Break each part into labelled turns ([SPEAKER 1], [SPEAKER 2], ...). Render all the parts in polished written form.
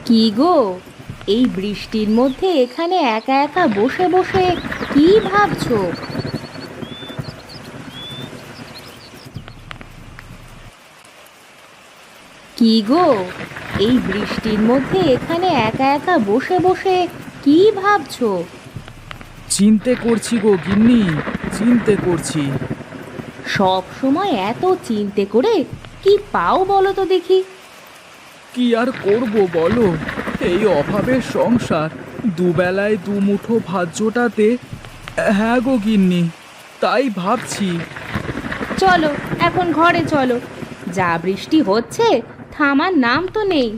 [SPEAKER 1] কি গো, এই বৃষ্টির মধ্যে এখানে একা একা বসে বসে কি ভাবছো? কি গো, এই বৃষ্টির মধ্যে এখানে একা একা বসে বসে কি ভাবছো?
[SPEAKER 2] চিন্তে করছি গো গিন্নি, চিন্তে করছি।
[SPEAKER 1] সব সময় এত চিন্তে করে কি পাও বলো তো দেখি।
[SPEAKER 2] কি আর করব বলো, এই অভাবের সংসার, দুবেলায় দুমুঠো ভাত জোটাতে। হ্যাঁ গো গিন্নি, তাই ভাবছি।
[SPEAKER 1] চলো, এখন ঘরে চলো। যা বৃষ্টি হচ্ছে, থামার নাম তো নেই।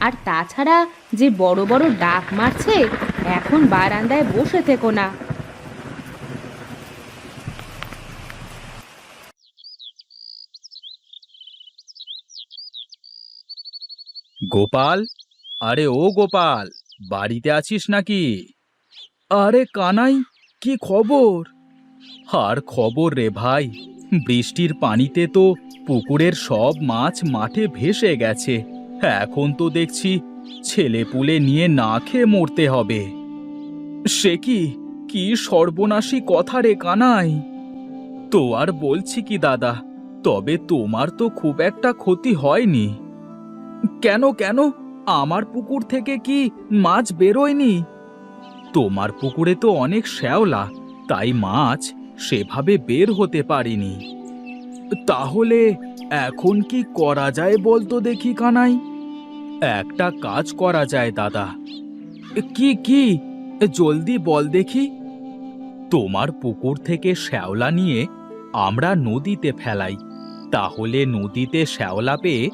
[SPEAKER 1] আর তাছাড়া যে বড় বড় ডাক মারছে, এখন বারান্দায় বসে থেকো না।
[SPEAKER 2] গোপাল, আরে ও গোপাল, বাড়িতে আছিস নাকি? আরে কানাই, কি খবর? আর খবর রে ভাই, বৃষ্টির পানিতে তো পুকুরের সব মাছ মাঠে ভেসে গেছে। এখন তো দেখছি ছেলেপুলে নিয়ে না খেয়ে মরতে হবে। সে কি, কি সর্বনাশী কথা রে কানাই! তো আর বলছি কি দাদা, তবে তোমার তো খুব একটা ক্ষতি হয়নি। কেন কেন, আমার পুকুর থেকে কি মাছ বেরোয়নি? তোমার পুকুরে তো অনেক শ্যাওলা, তাই মাছ সেভাবে বের হতে পারেনি। তাহলে এখন কি করা যায় বলতো দেখি কানাই? একটা কাজ করা যায় দাদা। কি কি, জলদি বল দেখি। তোমার পুকুর থেকে শ্যাওলা নিয়ে আমরা নদীতে ফেলাই, তাহলে নদীতে শ্যাওলা পেয়ে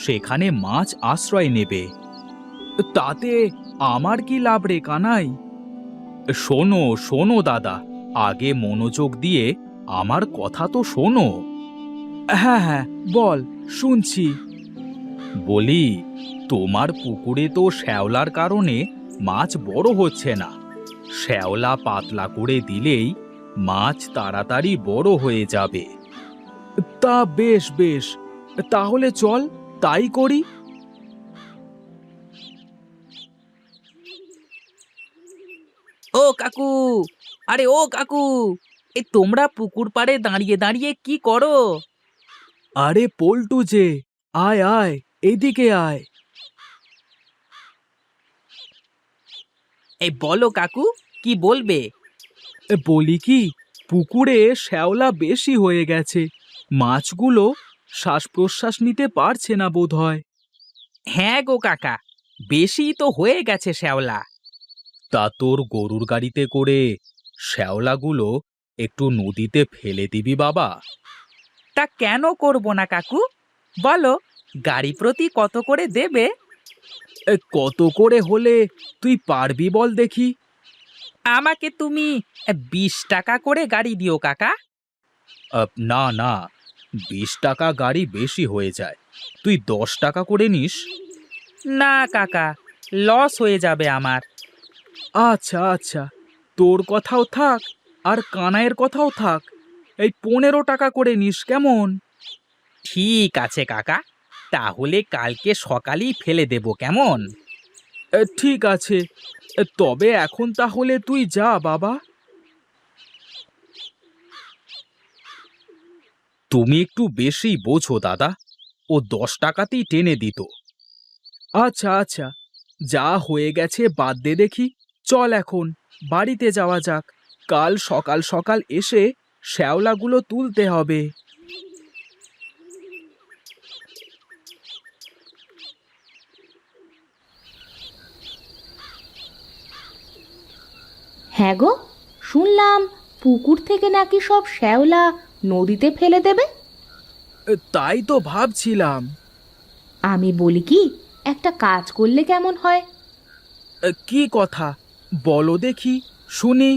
[SPEAKER 2] সেখানে মাছ আশ্রয় নেবে। তাতে আমার কি লাভ রে কানাই? শোনো শোনো দাদা, আগে মনোযোগ দিয়ে আমার কথা তো শোনো। হ্যাঁ হ্যাঁ, বল, শুনছি। বলি, তোমার পুকুরে তো শ্যাওলার কারণে মাছ বড় হচ্ছে না। শ্যাওলা পাতলা করে দিলেই মাছ তাড়াতাড়ি বড় হয়ে যাবে। তা বেশ বেশ, তাহলে চল তাই করি।
[SPEAKER 3] ও কাকু, আরে ও কাকু, তোমরা পুকুর পাড়ে দাঁড়িয়ে দাঁড়িয়ে কি করো?
[SPEAKER 2] আরে পল্টু যে, আয় আয়, এদিকে আয়।
[SPEAKER 3] বলো কাকু, কি বলবে?
[SPEAKER 2] বলি কি, পুকুরে শ্যাওলা বেশি হয়ে গেছে, মাছগুলো শ্বাস প্রশ্বাস নিতে পারছে না বোধহয়।
[SPEAKER 3] হ্যাঁ গো কাকা, বেশি তো হয়ে গেছে শ্যাওলা।
[SPEAKER 2] তা তোর গরুর গাড়িতে করে শ্যাওলাগুলো একটু নদীতে ফেলে দিবি বাবা।
[SPEAKER 3] তা কেন করব না কাকু, বলো, গাড়ি প্রতি কত করে দেবে?
[SPEAKER 2] কত করে হলে তুই পারবি বল দেখি?
[SPEAKER 3] আমাকে তুমি 20 টাকা করে গাড়ি দিও কাকা।
[SPEAKER 2] না না, 20 টাকা গাড়ি বেশি হয়ে যায়, তুই 10 টাকা করে নিস।
[SPEAKER 3] না কাকা, লস হয়ে যাবে আমার।
[SPEAKER 2] আচ্ছা আচ্ছা, তোর কথাও থাক আর কানাইয়ের কথাও থাক, এই 15 টাকা করে নিস কেমন?
[SPEAKER 3] ঠিক আছে কাকা, তাহলে কালকে সকালেই ফেলে দেব কেমন?
[SPEAKER 2] ঠিক আছে, তবে এখন তাহলে তুই যা বাবা। তুমি একটু বেশি বোঝো দাদা, ও 10 টাকাতেই টেনে দিত। আচ্ছা আচ্ছা, যা হয়ে গেছে বাদ দে দেখি, চল এখন বাড়িতে যাওয়া যাক, কাল সকাল সকাল এসে শ্যাওলাগুলো তুলতে হবে।
[SPEAKER 1] হ্যাঁ গো, শুনলাম পুকুর থেকে নাকি সব শ্যাওলা নদীতে ফেলে দেবে।
[SPEAKER 2] তাই তো ভাবছিলাম।
[SPEAKER 1] আমি বলি কি, একটা কাজ করলে কেমন হয়?
[SPEAKER 2] কি কথা, বলো দেখি, শুনি।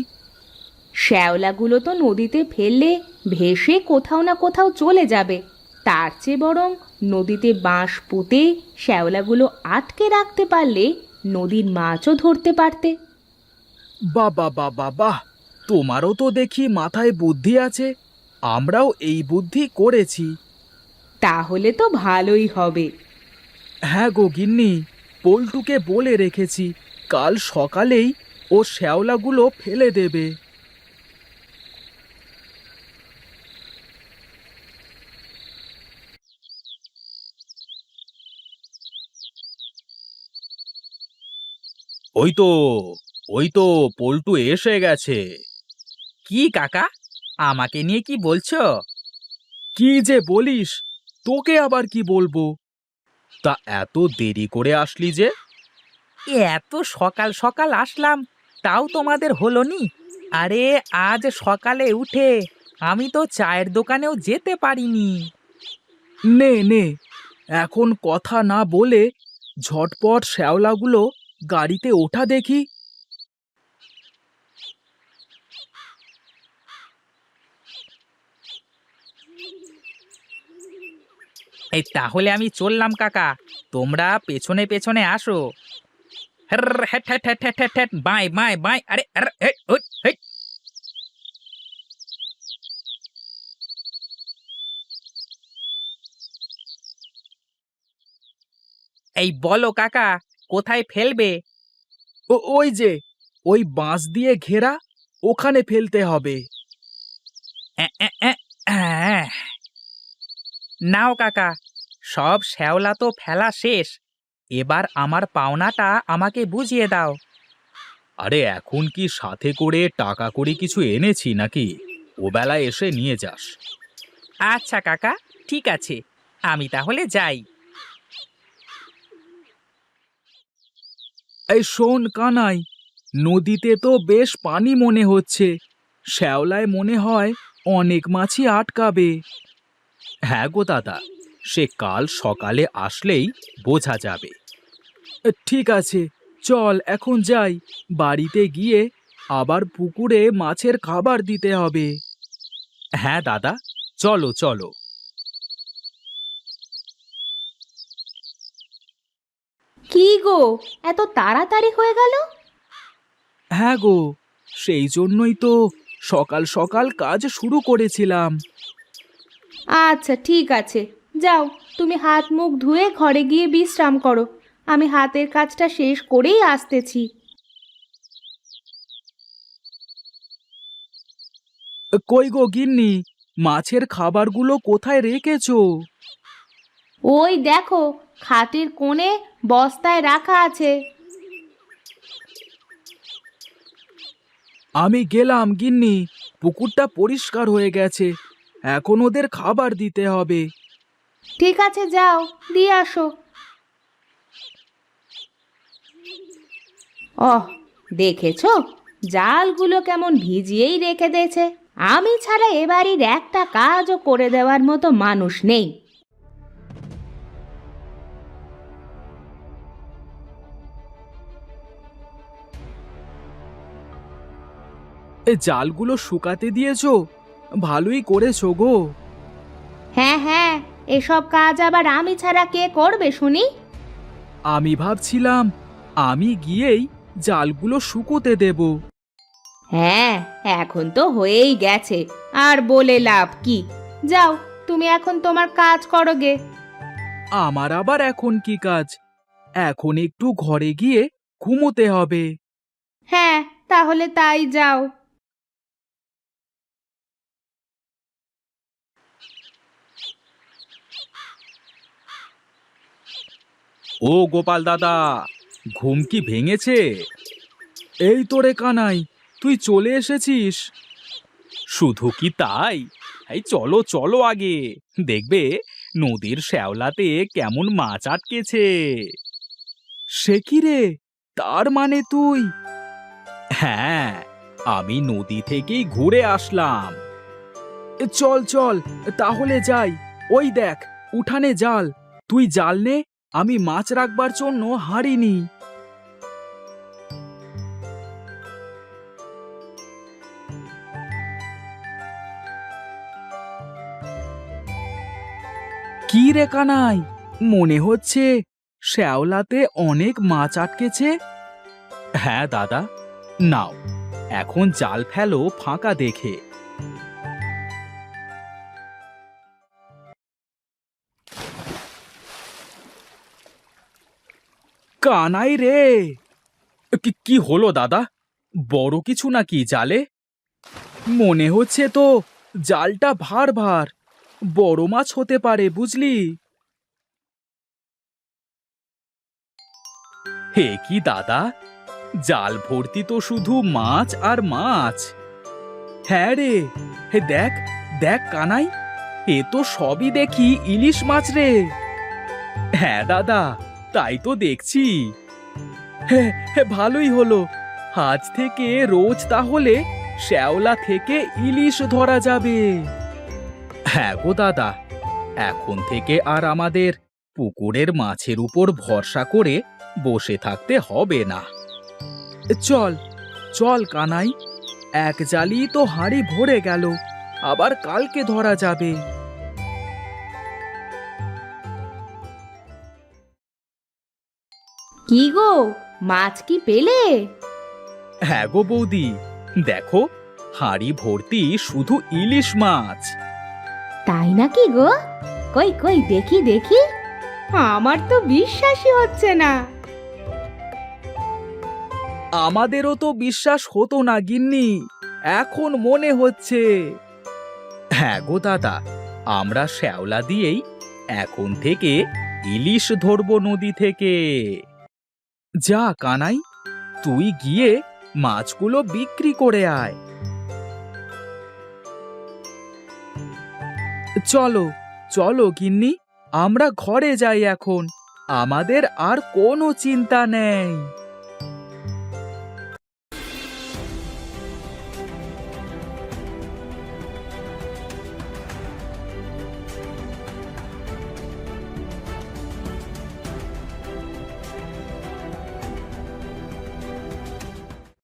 [SPEAKER 1] শ্যাওলাগুলো তো নদীতে ফেললে ভেসে কোথাও না কোথাও চলে যাবে। তার চেয়ে বরং নদীতে বাঁশ পুঁতে শ্যাওলাগুলো আটকে রাখতে পারলে নদীর মাছও ধরতে পারতে।
[SPEAKER 2] বাবা বাবা বাহ, তোমারও তো দেখি মাথায় বুদ্ধি আছে, আমরাও এই বুদ্ধি করেছি।
[SPEAKER 1] তাহলে তো ভালোই হবে।
[SPEAKER 2] হ্যাঁ গো গিন্নি, পল্টুকে বলে রেখেছি কাল সকালেই ও শ্যাওলাগুলো ফেলে দেবে। ওই তো ওই তো পল্টু এসে গেছে।
[SPEAKER 3] কি কাকা, আমাকে নিয়ে কি বলছো?
[SPEAKER 2] কি যে বলিস, তোকে আবার কি বলবো? তা এত দেরি করে আসলি যে?
[SPEAKER 3] এত সকাল সকাল আসলাম, তাও তোমাদের হলো নি? আরে আজ সকালে উঠে আমি তো চায়ের দোকানেও যেতে পারিনি।
[SPEAKER 2] নে নে, এখন কথা না বলে ঝটপট শ্যাওলাগুলো গাড়িতে ওঠা দেখি।
[SPEAKER 3] এই তাহলে আমি চললাম কাকা, তোমরা পেছনে পেছনে আসো। হ্যার, হ্যাট, হ্যাট, হ্যাট, হ্যাট, হ্যাট, হ্যাট, বাঁয় বাঁয় বাঁয়, আরে আরে, হেট, হুট, হেট। এই বলো কাকা, কোথায় ফেলবে?
[SPEAKER 2] ওই যে ওই বাঁশ দিয়ে ঘেরা, ওখানে ফেলতে হবে।
[SPEAKER 3] এ, এ, এ, আহ। নাও কাকা, সব শ্যাওলা তো ফেলা শেষ, এবার আমার পাওনাটা আমাকে বুঝিয়ে দাও।
[SPEAKER 2] আরে এখন কি সাথে করে টাকা কড়ি কিছু এনেছি নাকি? ও বেলায় এসে নিয়ে যাস।
[SPEAKER 3] আচ্ছা কাকা, ঠিক আছে, আমি তাহলে যাই।
[SPEAKER 2] এই শোন কানাই, নদীতে তো বেশ পানি মনে হচ্ছে। শ্যাওলায় মনে হয় অনেক মাছই আটকাবে। হ্যাঁ গো দাদা, সে কাল সকালে আসলেই বোঝা যাবে। ঠিক আছে, চল এখন যাই। বাড়িতে গিয়ে আবার পুকুরে মাছের খাবার দিতে হবে। হ্যাঁ দাদা, চলো চলো।
[SPEAKER 1] কি গো, এত তাড়াতাড়ি হয়ে গেল?
[SPEAKER 2] হ্যাঁ গো, সেই জন্যই তো সকাল সকাল কাজ শুরু করেছিলাম।
[SPEAKER 1] আচ্ছা ঠিক আছে, যাও, তুমি হাত মুখ ধুয়ে ঘরে গিয়ে বিশ্রাম করো। আমি হাতের কাজটা শেষ করেই আসতেছি।
[SPEAKER 2] কই গো গিন্নি, মাছের খাবারগুলো কোথায় রেখেছো?
[SPEAKER 1] ওই দেখো, খাটের কোণে বস্তায় রাখা আছে।
[SPEAKER 2] আমি গেলাম গিন্নি, পুকুরটা পরিষ্কার হয়ে গেছে। এখন ওদের খাবার দিতে হবে।
[SPEAKER 1] ঠিক আছে, যাও, দিয়ে আসো। ওহ, দেখেছো, জালগুলো কেমন ভিজিয়েই রেখে দিয়েছে। আমি ছাড়া এ বাড়ির একটা কাজও করে দেওয়ার মতো মানুষ নেই।
[SPEAKER 2] এ জালগুলো শুকাতে দিয়েছো? ভালোই করেছো গো।
[SPEAKER 1] হ্যাঁ হ্যাঁ, এসব কাজ আবার আমি ছাড়া কে করবে শুনি?
[SPEAKER 2] আমি ভাবছিলাম আমি গিয়েই জালগুলো শুকোতে দেব।
[SPEAKER 1] হ্যাঁ, এখন তো হয়েই গেছে, আর বলে লাভ কি? যাও, তুমি এখন তোমার কাজ করো গে।
[SPEAKER 2] আমার আবার এখন কি কাজ? এখন একটু ঘরে গিয়ে ঘুমোতে হবে।
[SPEAKER 1] হ্যাঁ, তাহলে তাই যাও।
[SPEAKER 2] ও গোপাল দাদা, ঘুম কি ভেঙেছে? এই তো রে কানাই, তুই চলে এসেছিস। শুধু কি তাই? এই চলো চলো আগে, দেখবে নদীর শ্যাওলাতে কেমন মাছ আটকেছে। সে কি রে, তার মানে তুই? হ্যাঁ, আমি নদী থেকেই ঘুরে আসলাম। চল চল, তাহলে যাই। ওই দেখ, উঠানে জাল। তুই জাল নে, আমি মাছ রাখবার জন্য হাঁড়ি নিই। কি রে কানাই, মনে হচ্ছে শ্যাওলাতে অনেক মাছ আটকেছে। হ্যাঁ দাদা, নাও, এখন জাল ফেলো ফাঁকা দেখে। কানাই রে! কি হলো দাদা? বড় কিছু নাকি জালে? মনে হচ্ছে তো জালটা ভার ভার। বড় মাছ হতে পারে, বুঝলি? হে কি দাদা, জাল ভর্তি তো শুধু মাছ আর মাছ। হ্যাঁ রে, হে দেখ দেখ কানাই, এ তো সবই দেখি ইলিশ মাছ রে। হ্যাঁ দাদা, তাই তো দেখছি। হ্যাঁ হ্যাঁ, ভালোই হলো। আজ থেকে রোজ তাহলে শ্যাওলা থেকে ইলিশ ধরা যাবে। হ্যাঁ গো দাদা, এখন থেকে আর আমাদের পুকুরের মাছের উপর ভরসা করে বসে থাকতে হবে না। চল চল কানাই, এক জালি তো হাঁড়ি ভরে গেল, আবার কালকে ধরা যাবে।
[SPEAKER 1] কি গো, মাছ কি পেলে?
[SPEAKER 2] হ্যাঁ গো বৌদি, দেখো হাঁড়ি ভর্তি শুধু ইলিশ মাছ।
[SPEAKER 1] তাই নাকি গো? কই কই দেখি দেখি, আমার তো বিশ্বাসই হচ্ছে না।
[SPEAKER 2] আমাদেরও তো বিশ্বাস হতো না গিন্নি, এখন মনে হচ্ছে। হ্যাঁ গো দাদা, আমরা শ্যাওলা দিয়েই এখন থেকে ইলিশ ধরবো নদী থেকে। যা কানাই, তুই গিয়ে মাছগুলো বিক্রি করে আয়। চলো চলো গিন্নি, আমরা ঘরে যাই এখন। আমাদের আর কোনো চিন্তা নেই।